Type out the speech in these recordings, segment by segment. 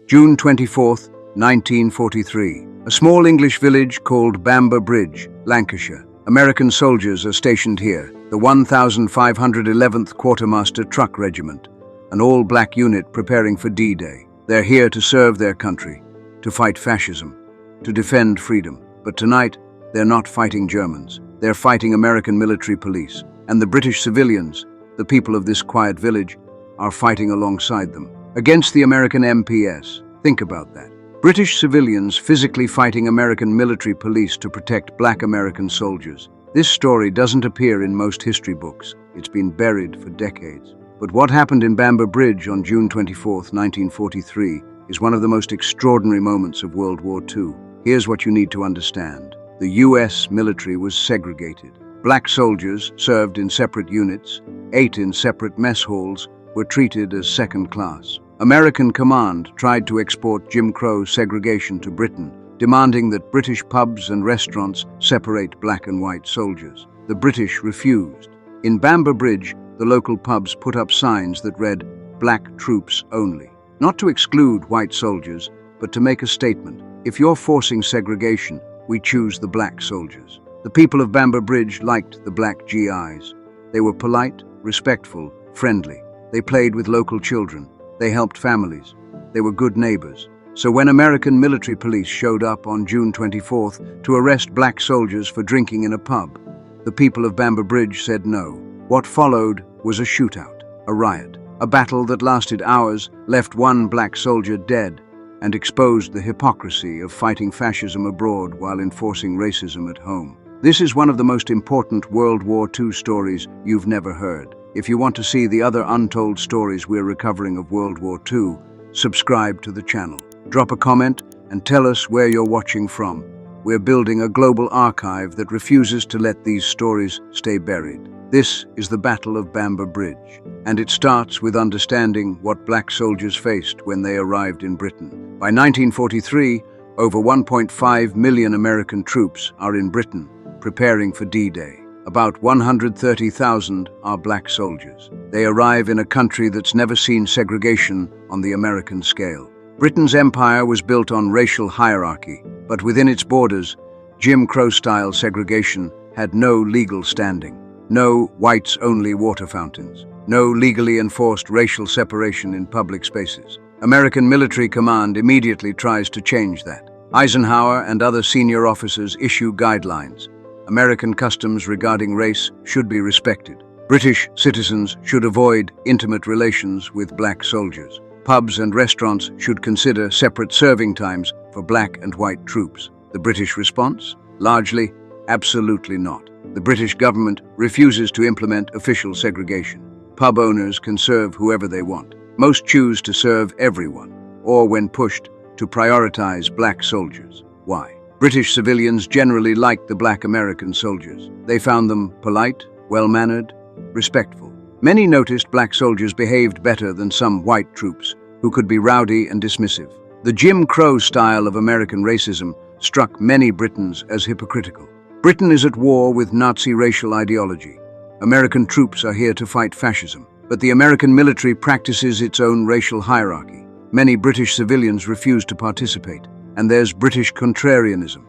June 24th, 1943. A small English village called Bamber Bridge, Lancashire. American soldiers are stationed here, the 1511th Quartermaster Truck Regiment, an all-black unit preparing for D-Day. They're here to serve their country, to fight fascism, to defend freedom. But tonight, they're not fighting Germans. They're fighting American military police. And the British civilians, the people of this quiet village, are fighting alongside them. Against the American MPS. Think about that. British civilians physically fighting American military police to protect black American soldiers. This story doesn't appear in most history books. It's been buried for decades. But what happened in Bamber Bridge on June 24, 1943, is one of the most extraordinary moments of World War II. Here's what you need to understand. The US military was segregated. Black soldiers served in separate units, ate in separate mess halls, were treated as second class. American command tried to export Jim Crow segregation to Britain, demanding that British pubs and restaurants separate black and white soldiers. The British refused. In Bamber Bridge, the local pubs put up signs that read, "Black troops only." Not to exclude white soldiers, but to make a statement. If you're forcing segregation, we choose the black soldiers. The people of Bamber Bridge liked the Black GIs. They were polite, respectful, friendly. They played with local children. They helped families. They were good neighbors. So when American military police showed up on June 24th to arrest black soldiers for drinking in a pub, the people of Bamber Bridge said no. What followed was a shootout, a riot, a battle that lasted hours, left one black soldier dead, and exposed the hypocrisy of fighting fascism abroad while enforcing racism at home. This is one of the most important World War II stories you've never heard. If you want to see the other untold stories we're recovering of World War II, subscribe to the channel. Drop a comment and tell us where you're watching from. We're building a global archive that refuses to let these stories stay buried. This is the Battle of Bamber Bridge, and it starts with understanding what black soldiers faced when they arrived in Britain. By 1943, over 1.5 million American troops are in Britain, preparing for D-Day. About 130,000 are black soldiers. They arrive in a country that's never seen segregation on the American scale. Britain's empire was built on racial hierarchy, but within its borders, Jim Crow-style segregation had no legal standing. No whites-only water fountains. No legally enforced racial separation in public spaces. American military command immediately tries to change that. Eisenhower and other senior officers issue guidelines. American customs regarding race should be respected. British citizens should avoid intimate relations with black soldiers. Pubs and restaurants should consider separate serving times for black and white troops. The British response? Largely, absolutely not. The British government refuses to implement official segregation. Pub owners can serve whoever they want. Most choose to serve everyone, or when pushed, to prioritize black soldiers. Why? British civilians generally liked the black American soldiers. They found them polite, well-mannered, respectful. Many noticed black soldiers behaved better than some white troops, who could be rowdy and dismissive. The Jim Crow style of American racism struck many Britons as hypocritical. Britain is at war with Nazi racial ideology. American troops are here to fight fascism, but the American military practices its own racial hierarchy. Many British civilians refuse to participate. And there's British contrarianism.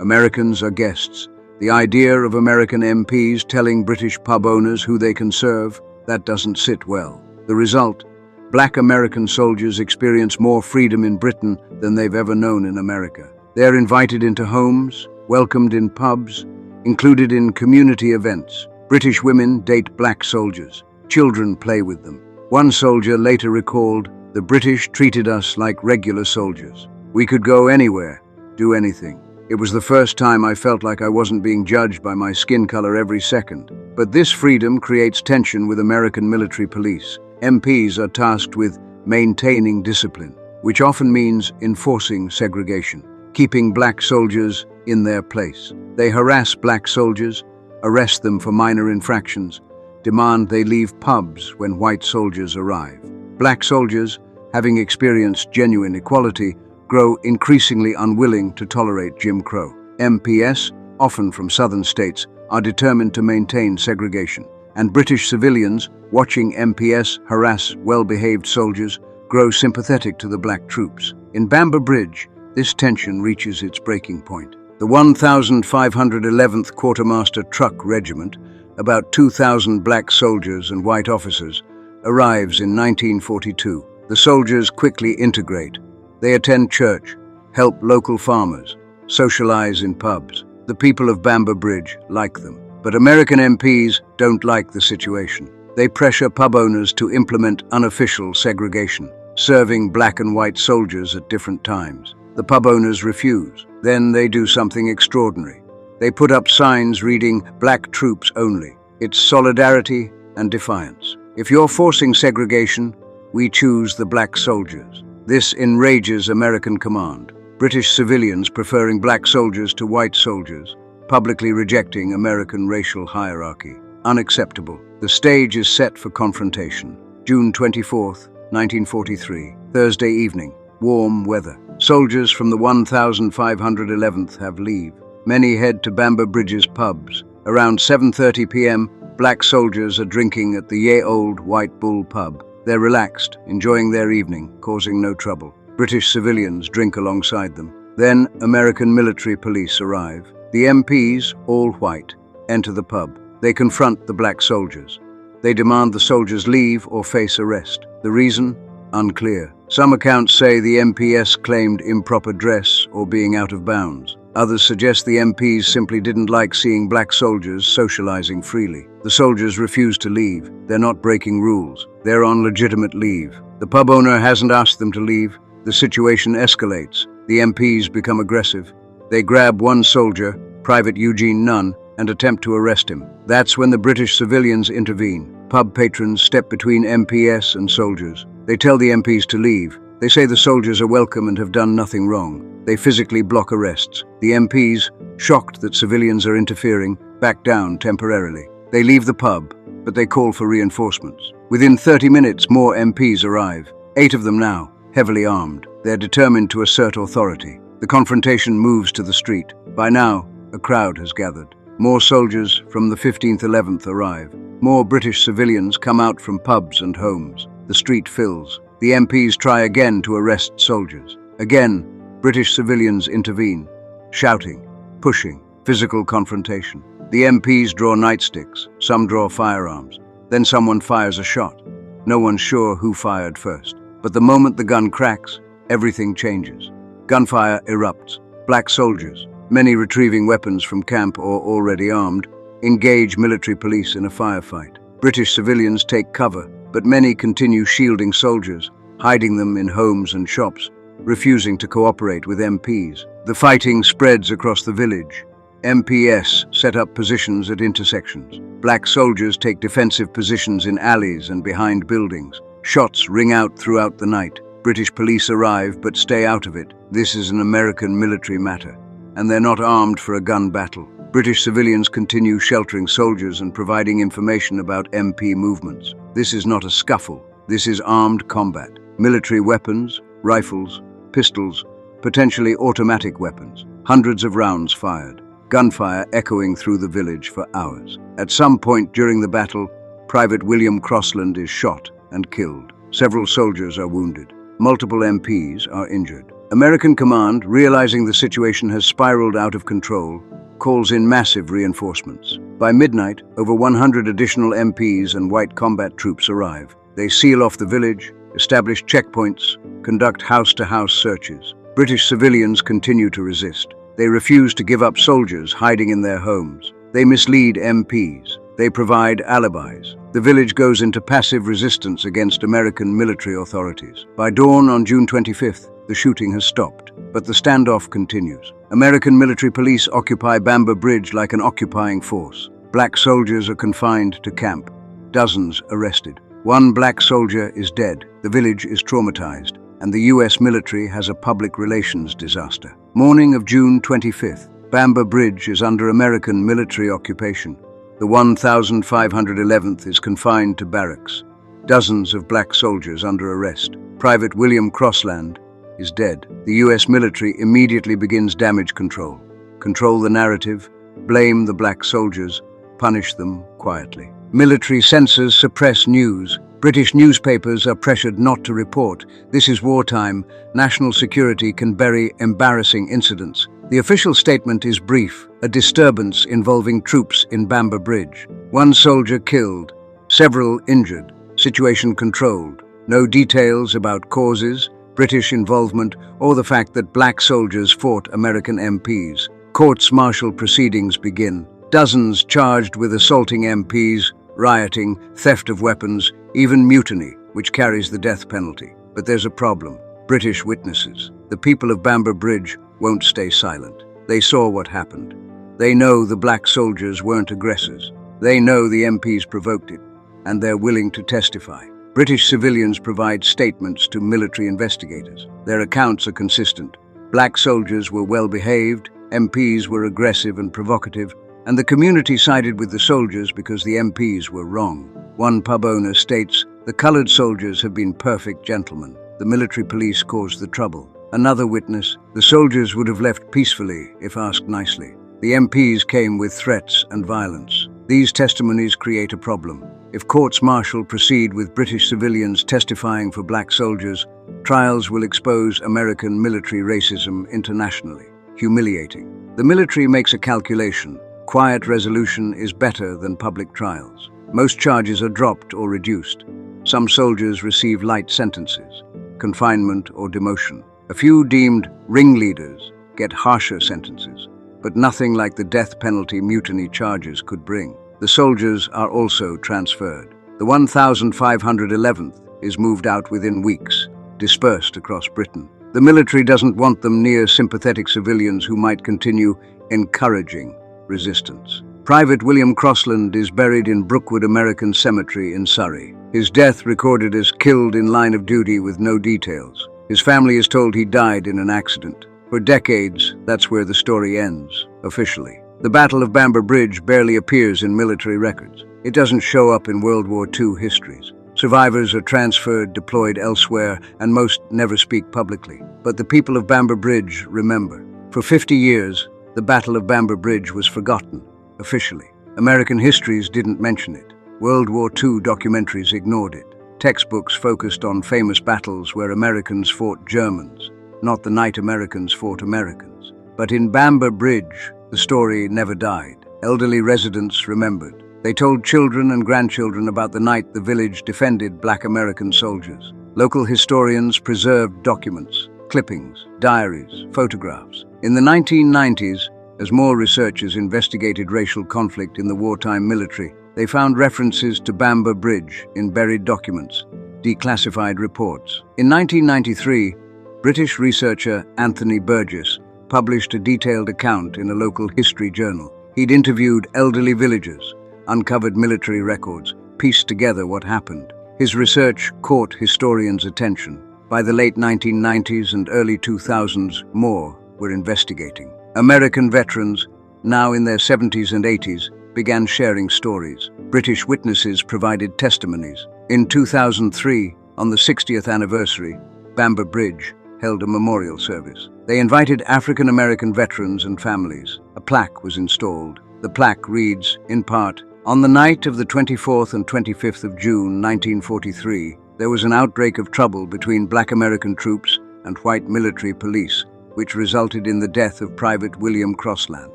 Americans are guests. The idea of American MPs telling British pub owners who they can serve, that doesn't sit well. The result, black American soldiers experience more freedom in Britain than they've ever known in America. They're invited into homes, welcomed in pubs, included in community events. British women date black soldiers. Children play with them. One soldier later recalled, "The British treated us like regular soldiers. We could go anywhere, do anything. It was the first time I felt like I wasn't being judged by my skin color every second." But this freedom creates tension with American military police. MPs are tasked with maintaining discipline, which often means enforcing segregation, keeping black soldiers in their place. They harass black soldiers, arrest them for minor infractions, demand they leave pubs when white soldiers arrive. Black soldiers, having experienced genuine equality, grow increasingly unwilling to tolerate Jim Crow. MPS, often from southern states, are determined to maintain segregation. And British civilians, watching MPS harass well-behaved soldiers, grow sympathetic to the black troops. In Bamber Bridge, this tension reaches its breaking point. The 1511th Quartermaster Truck Regiment, about 2,000 black soldiers and white officers, arrives in 1942. The soldiers quickly integrate. They attend church, help local farmers, socialize in pubs. The people of Bamber Bridge like them. But American MPs don't like the situation. They pressure pub owners to implement unofficial segregation, serving black and white soldiers at different times. The pub owners refuse. Then they do something extraordinary. They put up signs reading "Black Troops Only." It's solidarity and defiance. If you're forcing segregation, we choose the black soldiers. This enrages American command. British civilians preferring black soldiers to white soldiers, publicly rejecting American racial hierarchy. Unacceptable. The stage is set for confrontation. June 24th, 1943, Thursday evening, warm weather. Soldiers from the 1511th have leave. Many head to Bamber Bridge's pubs. Around 7:30 p.m., black soldiers are drinking at the Ye Old White Bull pub. They're relaxed, enjoying their evening, causing no trouble. British civilians drink alongside them. Then American military police arrive. The MPs, all white, enter the pub. They confront the black soldiers. They demand the soldiers leave or face arrest. The reason? Unclear. Some accounts say the MPs claimed improper dress or being out of bounds. Others suggest the MPs simply didn't like seeing black soldiers socializing freely. The soldiers refuse to leave. They're not breaking rules. They're on legitimate leave. The pub owner hasn't asked them to leave. The situation escalates. The MPs become aggressive. They grab one soldier, Private Eugene Nunn, and attempt to arrest him. That's when the British civilians intervene. Pub patrons step between MPs and soldiers. They tell the MPs to leave. They say the soldiers are welcome and have done nothing wrong. They physically block arrests. The MPs, shocked that civilians are interfering, back down temporarily. They leave the pub, but they call for reinforcements. Within 30 minutes, more MPs arrive. 8 of them now, heavily armed. They're determined to assert authority. The confrontation moves to the street. By now, a crowd has gathered. More soldiers from the 15th 11th arrive. More British civilians come out from pubs and homes. The street fills. The MPs try again to arrest soldiers. Again, British civilians intervene, shouting, pushing, physical confrontation. The MPs draw nightsticks. Some draw firearms. Then someone fires a shot. No one's sure who fired first. But the moment the gun cracks, everything changes. Gunfire erupts. Black soldiers, many retrieving weapons from camp or already armed, engage military police in a firefight. British civilians take cover, but many continue shielding soldiers, hiding them in homes and shops, refusing to cooperate with MPs. The fighting spreads across the village. MPs set up positions at intersections. Black soldiers take defensive positions in alleys and behind buildings. Shots ring out throughout the night. British police arrive but stay out of it. This is an American military matter, and they're not armed for a gun battle. British civilians continue sheltering soldiers and providing information about MP movements. This is not a scuffle. This is armed combat. Military weapons, rifles, pistols, potentially automatic weapons. Hundreds of rounds fired. Gunfire echoing through the village for hours. At some point during the battle, Private William Crossland is shot and killed. Several soldiers are wounded. Multiple MPs are injured. American command, realizing the situation has spiraled out of control, calls in massive reinforcements. By midnight, over 100 additional MPs and white combat troops arrive. They seal off the village, establish checkpoints, conduct house-to-house searches. British civilians continue to resist. They refuse to give up soldiers hiding in their homes. They mislead MPs. They provide alibis. The village goes into passive resistance against American military authorities. By dawn on June 25th, the shooting has stopped, but the standoff continues. American military police occupy Bamber Bridge like an occupying force. Black soldiers are confined to camp. Dozens arrested. One black soldier is dead. The village is traumatized, and the US military has a public relations disaster. Morning of June 25th, Bamber Bridge is under American military occupation. The 1511th is confined to barracks. Dozens of black soldiers under arrest. Private William Crossland is dead. The US military immediately begins damage control. Control the narrative, blame the black soldiers, punish them quietly. Military censors suppress news. British newspapers are pressured not to report. This is wartime. National security can bury embarrassing incidents. The official statement is brief: a disturbance involving troops in Bamber Bridge. One soldier killed, several injured, situation controlled. No details about causes, British involvement, or the fact that black soldiers fought American MPs. Courts-martial proceedings begin. Dozens charged with assaulting MPs, rioting, theft of weapons, even mutiny, which carries the death penalty. But there's a problem. British witnesses. The people of Bamber Bridge won't stay silent. They saw what happened. They know the black soldiers weren't aggressors. They know the MPs provoked it, and they're willing to testify. British civilians provide statements to military investigators. Their accounts are consistent. Black soldiers were well behaved, MPs were aggressive and provocative, and the community sided with the soldiers because the MPs were wrong. One pub owner states, "The colored soldiers have been perfect gentlemen. The military police caused the trouble." Another witness, "The soldiers would have left peacefully if asked nicely. The MPs came with threats and violence." These testimonies create a problem. If courts-martial proceed with British civilians testifying for black soldiers, trials will expose American military racism internationally. Humiliating. The military makes a calculation. Quiet resolution is better than public trials. Most charges are dropped or reduced. Some soldiers receive light sentences, confinement or demotion. A few deemed ringleaders get harsher sentences, but nothing like the death penalty mutiny charges could bring. The soldiers are also transferred. The 1,511th is moved out within weeks, dispersed across Britain. The military doesn't want them near sympathetic civilians who might continue encouraging resistance. Private William Crossland is buried in Brookwood American Cemetery in Surrey. His death recorded as killed in line of duty with no details. His family is told he died in an accident. For decades, that's where the story ends, officially. The Battle of Bamber Bridge barely appears in military records. It doesn't show up in World War II histories. Survivors are transferred, deployed elsewhere, and most never speak publicly. But the people of Bamber Bridge remember. For 50 years, the Battle of Bamber Bridge was forgotten, officially. American histories didn't mention it. World War II documentaries ignored it. Textbooks focused on famous battles where Americans fought Germans, not the night Americans fought Americans. But in Bamber Bridge, the story never died. Elderly residents remembered. They told children and grandchildren about the night the village defended black American soldiers. Local historians preserved documents, clippings, diaries, photographs. In the 1990s, as more researchers investigated racial conflict in the wartime military, they found references to Bamber Bridge in buried documents, declassified reports. In 1993, British researcher Anthony Burgess published a detailed account in a local history journal. He'd interviewed elderly villagers, uncovered military records, pieced together what happened. His research caught historians' attention. By the late 1990s and early 2000s, more were investigating. American veterans, now in their 70s and 80s, began sharing stories. British witnesses provided testimonies. In 2003, on the 60th anniversary, Bamber Bridge held a memorial service. They invited African American veterans and families. A plaque was installed. The plaque reads, in part, "On the night of the 24th and 25th of June 1943, there was an outbreak of trouble between black American troops and white military police, which resulted in the death of Private William Crossland.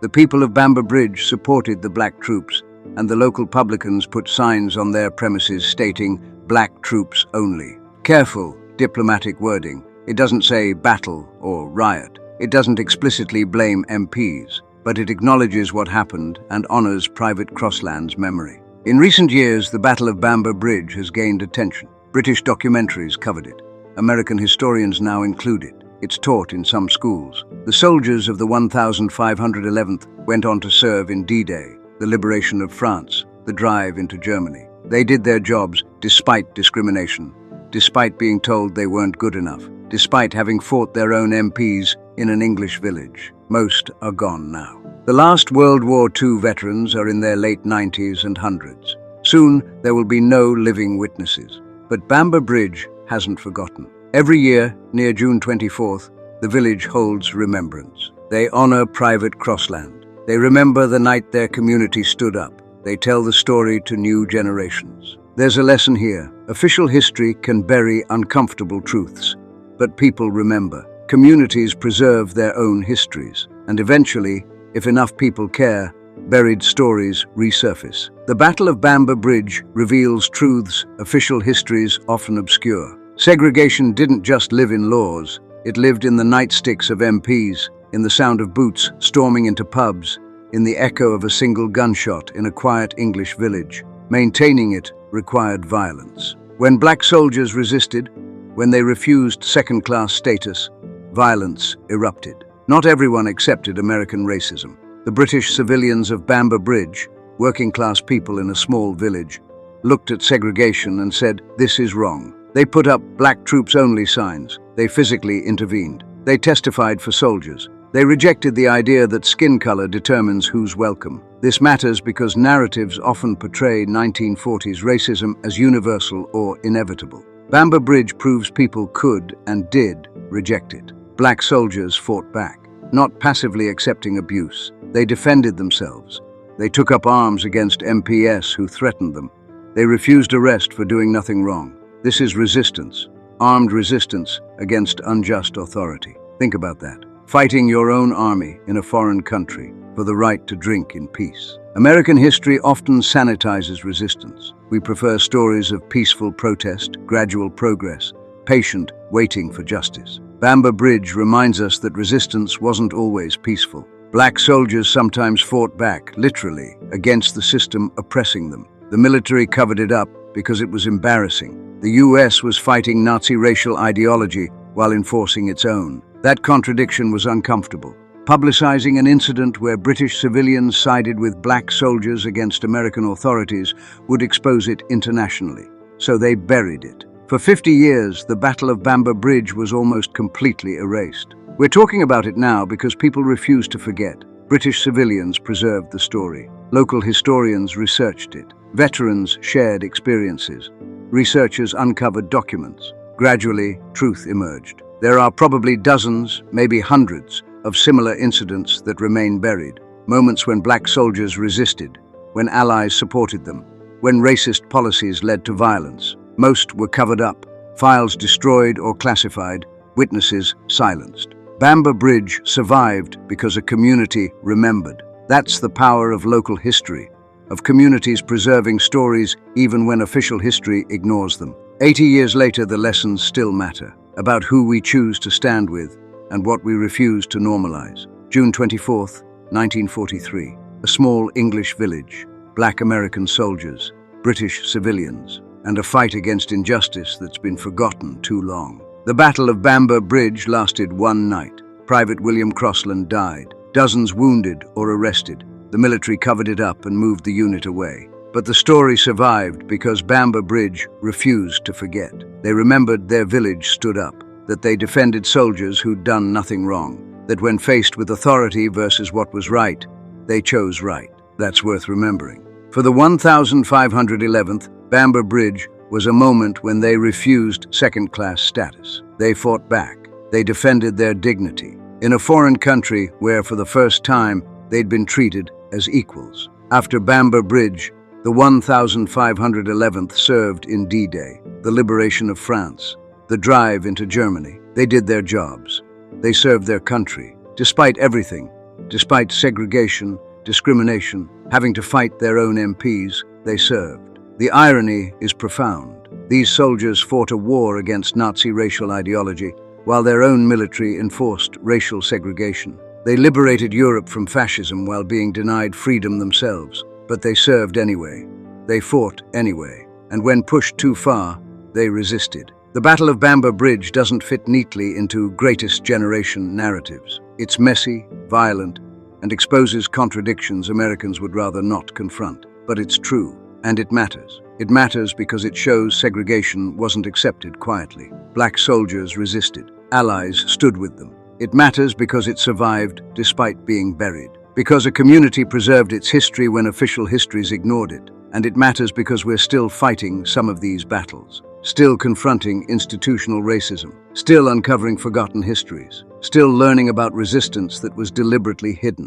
The people of Bamber Bridge supported the black troops, and the local publicans put signs on their premises stating, 'Black troops only.'" Careful diplomatic wording. It doesn't say battle or riot. It doesn't explicitly blame MPs, but it acknowledges what happened and honors Private Crossland's memory. In recent years, the Battle of Bamber Bridge has gained attention. British documentaries covered it. American historians now include it. It's taught in some schools. The soldiers of the 1,511th went on to serve in D-Day, the liberation of France, the drive into Germany. They did their jobs despite discrimination, despite being told they weren't good enough, despite having fought their own MPs in an English village. Most are gone now. The last World War II veterans are in their late 90s and hundreds. Soon, there will be no living witnesses. But Bamber Bridge hasn't forgotten. Every year, near June 24th, the village holds remembrance. They honor Private Crossland. They remember the night their community stood up. They tell the story to new generations. There's a lesson here. Official history can bury uncomfortable truths, but people remember. Communities preserve their own histories, and eventually, if enough people care, buried stories resurface. The Battle of Bamber Bridge reveals truths official histories often obscure. Segregation didn't just live in laws, it lived in the nightsticks of MPs, in the sound of boots storming into pubs, in the echo of a single gunshot in a quiet English village. Maintaining it required violence. When black soldiers resisted, when they refused second-class status, violence erupted. Not everyone accepted American racism. The British civilians of Bamber Bridge, working-class people in a small village, looked at segregation and said, "This is wrong." They put up black troops only signs. They physically intervened. They testified for soldiers. They rejected the idea that skin color determines who's welcome. This matters because narratives often portray 1940s racism as universal or inevitable. Bamber Bridge proves people could and did reject it. Black soldiers fought back, not passively accepting abuse. They defended themselves. They took up arms against MPs who threatened them. They refused arrest for doing nothing wrong. This is resistance, armed resistance against unjust authority. Think about that. Fighting your own army in a foreign country for the right to drink in peace. American history often sanitizes resistance. We prefer stories of peaceful protest, gradual progress, patient waiting for justice. Bamber Bridge reminds us that resistance wasn't always peaceful. Black soldiers sometimes fought back, literally, against the system oppressing them. The military covered it up because it was embarrassing. The US was fighting Nazi racial ideology while enforcing its own. That contradiction was uncomfortable. Publicizing an incident where British civilians sided with black soldiers against American authorities would expose it internationally. So they buried it. For 50 years, the Battle of Bamber Bridge was almost completely erased. We're talking about it now because people refuse to forget. British civilians preserved the story. Local historians researched it. Veterans shared experiences. Researchers uncovered documents. Gradually, truth emerged. There are probably dozens, maybe hundreds, of similar incidents that remain buried. Moments when black soldiers resisted, when allies supported them, when racist policies led to violence. Most were covered up, files destroyed or classified, witnesses silenced. Bamber Bridge survived because a community remembered. That's the power of local history, of communities preserving stories even when official history ignores them. 80 years later, the lessons still matter, about who we choose to stand with and what we refuse to normalize. June 24th, 1943, a small English village, black American soldiers, British civilians, and a fight against injustice that's been forgotten too long. The Battle of Bamber Bridge lasted one night. Private William Crossland died. Dozens wounded or arrested. The military covered it up and moved the unit away. But the story survived because Bamber Bridge refused to forget. They remembered their village stood up, that they defended soldiers who'd done nothing wrong, that when faced with authority versus what was right, they chose right. That's worth remembering. For the 1511th, Bamber Bridge was a moment when they refused second-class status. They fought back. They defended their dignity in a foreign country where, for the first time, they'd been treated as equals. After Bamber Bridge, the 1511th served in D-Day, the liberation of France, the drive into Germany. They did their jobs. They served their country, despite everything, despite segregation, discrimination, having to fight their own MPs, they served. The irony is profound. These soldiers fought a war against Nazi racial ideology, while their own military enforced racial segregation. They liberated Europe from fascism while being denied freedom themselves, but they served anyway. They fought anyway, and when pushed too far, they resisted. The Battle of Bamber Bridge doesn't fit neatly into greatest generation narratives. It's messy, violent, and exposes contradictions Americans would rather not confront. But it's true, and it matters. It matters because it shows segregation wasn't accepted quietly. Black soldiers resisted. Allies stood with them. It matters because it survived despite being buried. Because a community preserved its history when official histories ignored it. And it matters because we're still fighting some of these battles. Still confronting institutional racism. Still uncovering forgotten histories. Still learning about resistance that was deliberately hidden.